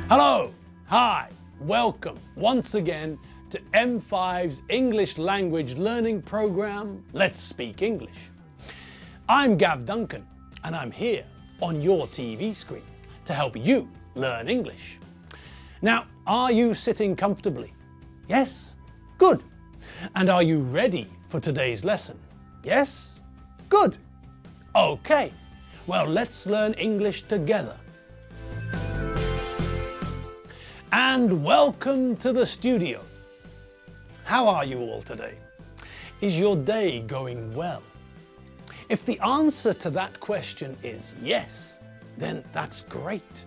Hello, hi, welcome once again to M5's English language learning program, Let's Speak English. I'm Gav Duncan and I'm here on your TV screen to help you learn English. Now, are you sitting comfortably? Yes? Good. And are you ready for today's lesson? Yes? Good. Okay, well, let's learn English together. And welcome to the studio. How are you all today? Is your day going well? If the answer to that question is yes, then that's great.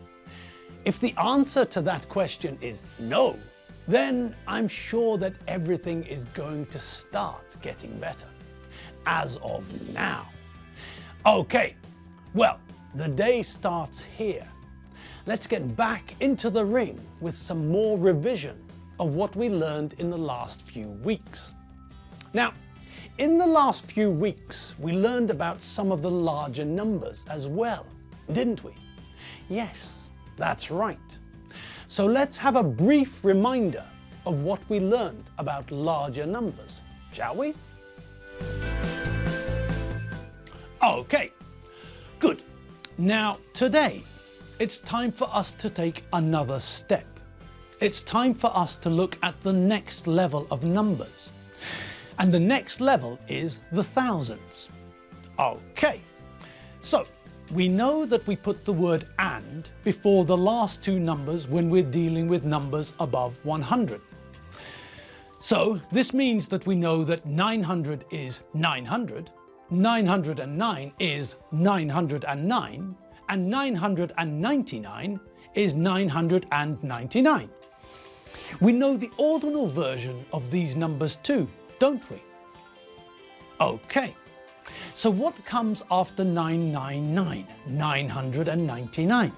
If the answer to that question is no, then I'm sure that everything is going to start getting better. As of now. Okay, well, the day starts here. Let's get back into the ring with some more revision of what we learned in the last few weeks. Now, in the last few weeks, we learned about some of the larger numbers as well, didn't we? Yes, that's right. So let's have a brief reminder of what we learned about larger numbers, shall we? Okay, good. Now, today, it's time for us to take another step. It's time for us to look at the next level of numbers. And the next level is the thousands. Okay, so we know that we put the word and before the last two numbers when we're dealing with numbers above 100. So this means that we know that 900 is 900, 909 is 909, and 999 is 999. We know the ordinal version of these numbers too, don't we? Okay, so what comes after 999, 999?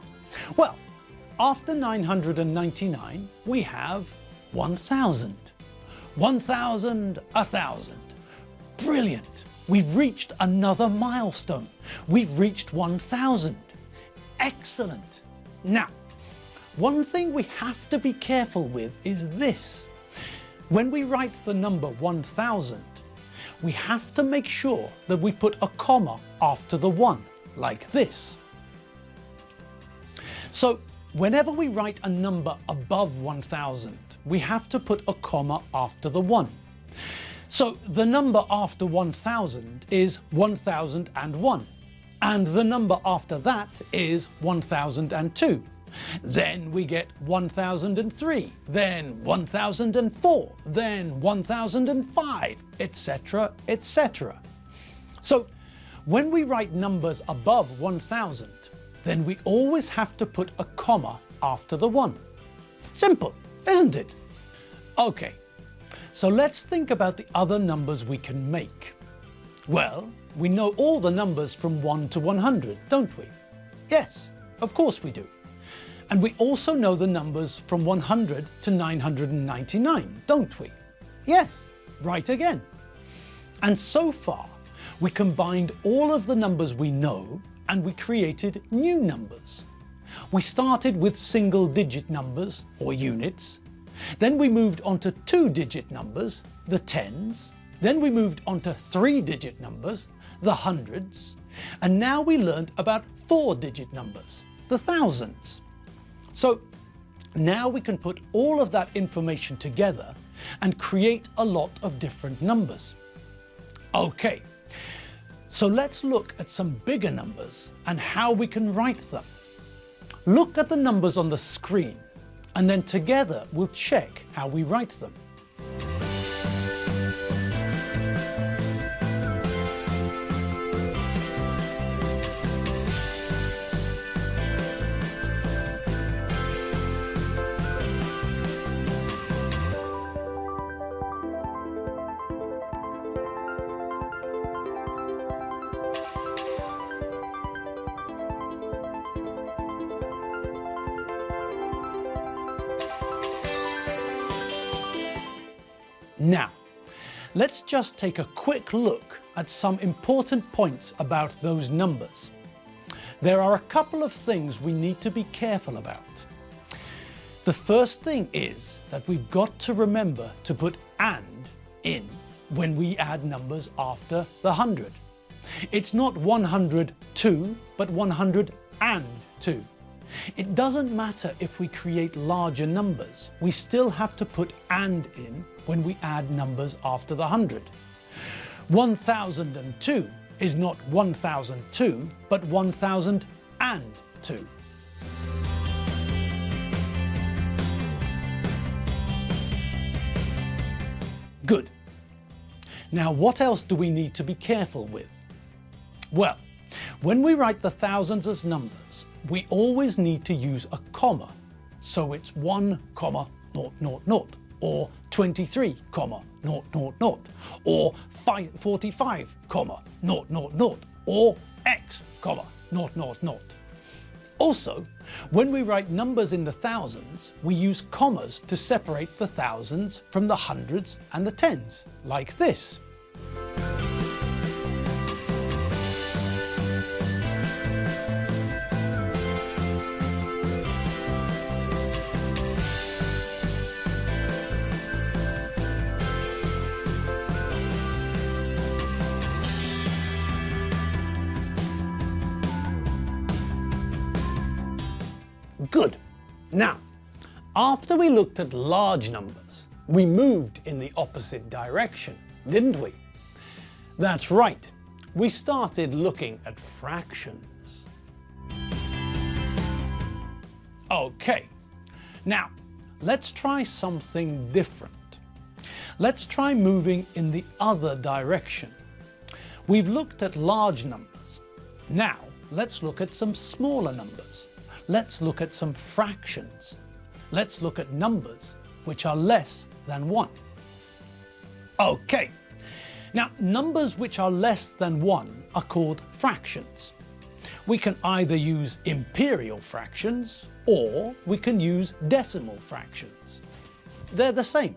Well, after 999, we have 1000. 1000, 1000. Brilliant! We've reached another milestone. We've reached 1000. Excellent. Now, one thing we have to be careful with is this. When we write the number 1000, we have to make sure that we put a comma after the 1, like this. So, whenever we write a number above 1000, we have to put a comma after the 1. So, the number after 1000 is 1001. And the number after that is 1002. Then we get 1003, then 1004, then 1005, etc., etc. So when we write numbers above 1000, then we always have to put a comma after the 1. Simple, isn't it? Okay, so let's think about the other numbers we can make. Well, we know all the numbers from 1 to 100, don't we? Yes, of course we do. And we also know the numbers from 100 to 999, don't we? Yes, right again. And so far, we combined all of the numbers we know and we created new numbers. We started with single-digit numbers, or units. Then we moved on to two-digit numbers, the tens. Then we moved on to three-digit numbers, the hundreds. And now we learned about four-digit numbers, the thousands. So now we can put all of that information together and create a lot of different numbers. Okay, so let's look at some bigger numbers and how we can write them. Look at the numbers on the screen and then together we'll check how we write them. Now, let's just take a quick look at some important points about those numbers. There are a couple of things we need to be careful about. The first thing is that we've got to remember to put "and" in when we add numbers after the 100. It's not 102, but 102. It doesn't matter if we create larger numbers, we still have to put "and" in when we add numbers after the 100. 1002 is not 1002, but 1002. Good. Now, what else do we need to be careful with? Well, when we write the thousands as numbers, we always need to use a comma. So it's 1, 0, 0, or 23, 0, 0, or 45, 0, 0, or x, 0, 0. Also, when we write numbers in the thousands, we use commas to separate the thousands from the hundreds and the tens, like this. Good. Now, after we looked at large numbers, we moved in the opposite direction, didn't we? That's right. We started looking at fractions. Okay. Now, let's try something different. Let's try moving in the other direction. We've looked at large numbers. Now, let's look at some smaller numbers. Let's look at some fractions. Let's look at numbers which are less than 1. Okay, now numbers which are less than 1 are called fractions. We can either use imperial fractions or we can use decimal fractions. They're the same.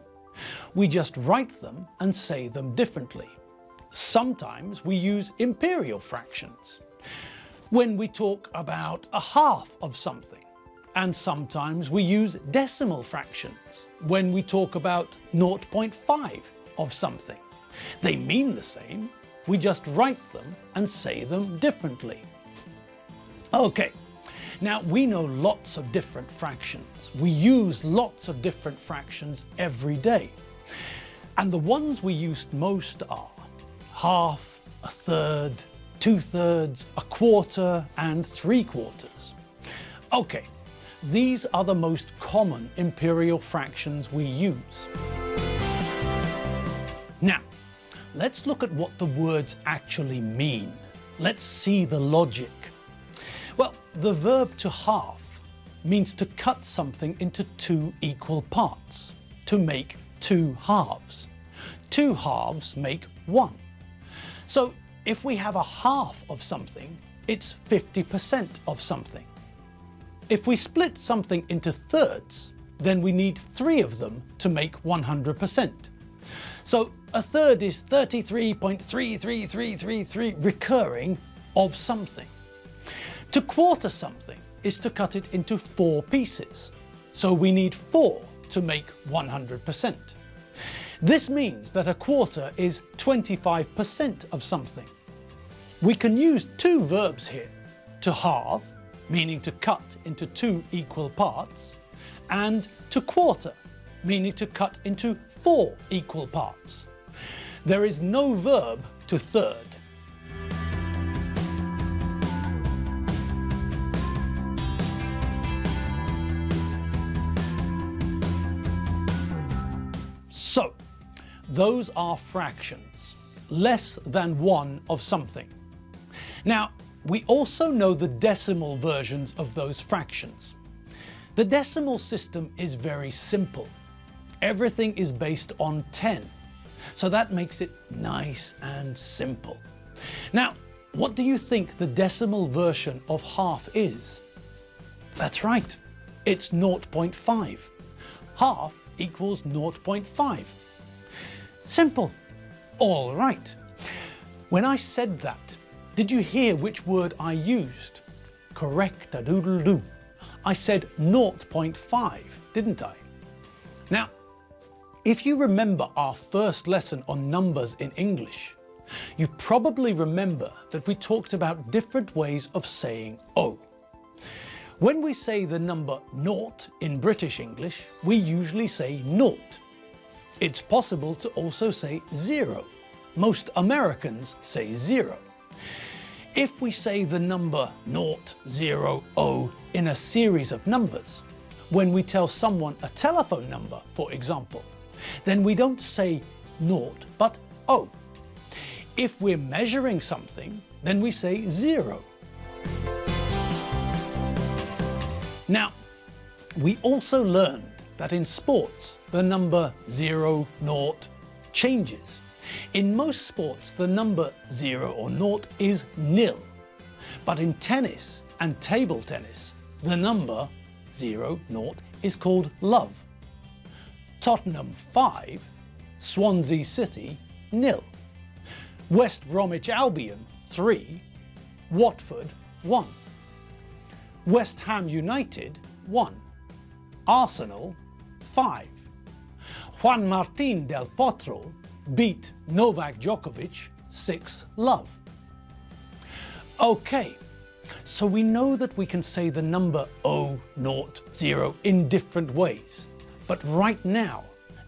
We just write them and say them differently. Sometimes we use imperial fractions when we talk about a half of something, and sometimes we use decimal fractions when we talk about 0.5 of something. They mean the same, we just write them and say them differently. Okay, now we know lots of different fractions. We use lots of different fractions every day. And the ones we use most are half, a third, 2/3, a quarter, and 3/4. Okay, these are the most common imperial fractions we use. Now, let's look at what the words actually mean. Let's see the logic. Well, the verb to half means to cut something into 2 equal parts, to make 2 halves. 2 halves make 1. So, if we have a half of something, it's 50% of something. If we split something into thirds, then we need 3 of them to make 100%. So a third is 33.33333 recurring of something. To quarter something is to cut it into 4 pieces. So we need 4 to make 100%. This means that a quarter is 25% of something. We can use 2 verbs here, to halve, meaning to cut into 2 equal parts, and to quarter, meaning to cut into 4 equal parts. There is no verb to third. So, those are fractions, less than 1 of something. Now, we also know the decimal versions of those fractions. The decimal system is very simple. Everything is based on 10, so that makes it nice and simple. Now, what do you think the decimal version of half is? That's right, it's 0.5. Half equals 0.5. Simple. All right. When I said that, did you hear which word I used? Correct-a-doodle-doo. I said 0.5, didn't I? Now, if you remember our first lesson on numbers in English, you probably remember that we talked about different ways of saying O. When we say the number naught in British English, we usually say naught. It's possible to also say zero. Most Americans say zero. If we say the number 0, 0, 0 in a series of numbers, when we tell someone a telephone number, for example, then we don't say 0 but O. If we're measuring something, then we say 0. Now, we also learned that in sports, the number 0, 0 changes. In most sports, the number 0 or 0 is nil. But in tennis and table tennis, the number 0, 0 is called love. Tottenham 5, Swansea City 0. West Bromwich Albion 3, Watford 1. West Ham United 1. Arsenal 5. Juan Martín del Potro beat Novak Djokovic 6-love. Okay, so we know that we can say the number 0, 0, 0 in different ways. But right now,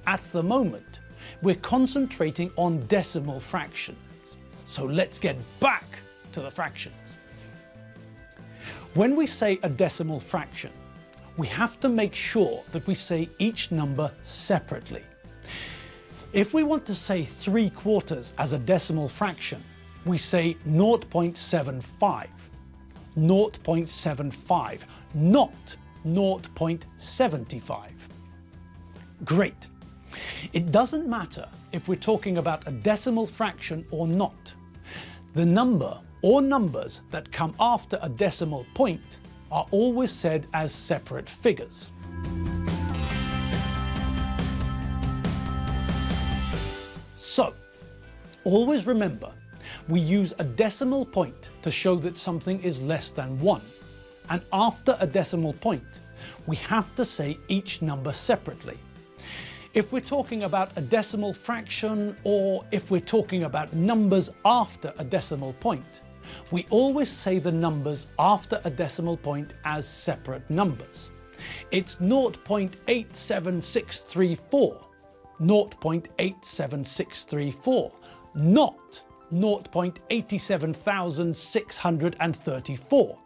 at the moment, we're concentrating on decimal fractions. So let's get back to the fractions. When we say a decimal fraction, we have to make sure that we say each number separately. If we want to say 3/4 as a decimal fraction, we say 0.75. 0.75, not 0.75. Great. It doesn't matter if we're talking about a decimal fraction or not. The number or numbers that come after a decimal point are always said as separate figures. So, always remember, we use a decimal point to show that something is less than 1. And after a decimal point, we have to say each number separately. If we're talking about a decimal fraction, or if we're talking about numbers after a decimal point, we always say the numbers after a decimal point as separate numbers. It's 0.87634, 0.87634, not 0.87634.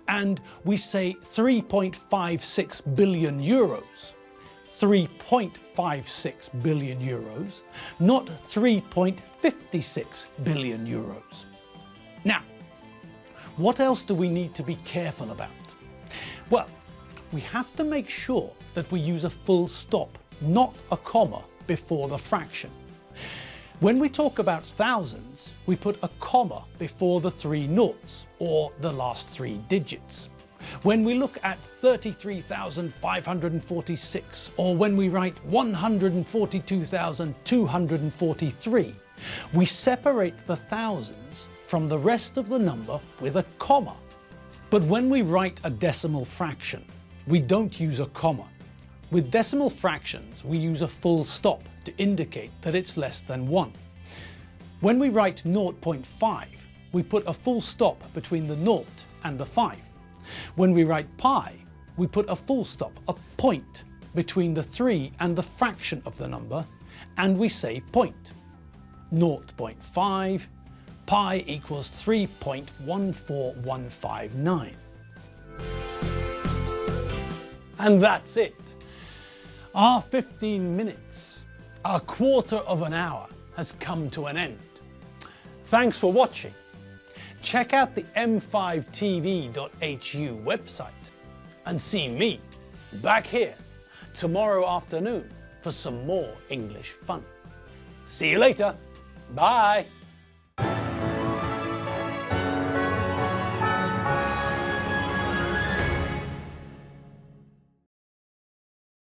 And we say 3.56 billion euros. 3.56 billion euros, not 3.56 billion euros. Now, what else do we need to be careful about? Well, we have to make sure that we use a full stop, not a comma, before the fraction. When we talk about thousands, we put a comma before the 3 noughts, or the last 3 digits. When we look at 33,546, or when we write 142,243, we separate the thousands from the rest of the number with a comma. But when we write a decimal fraction, we don't use a comma. With decimal fractions, we use a full stop to indicate that it's less than 1. When we write 0.5, we put a full stop between the 0 and the 5. When we write pi, we put a full stop, a point, between the 3 and the fraction of the number, and we say point. 0.5, pi equals 3.14159. And that's it. Our 15 minutes, our quarter of an hour, has come to an end. Thanks for watching. Check out the m5tv.hu website and see me back here tomorrow afternoon for some more English fun. See you later. Bye.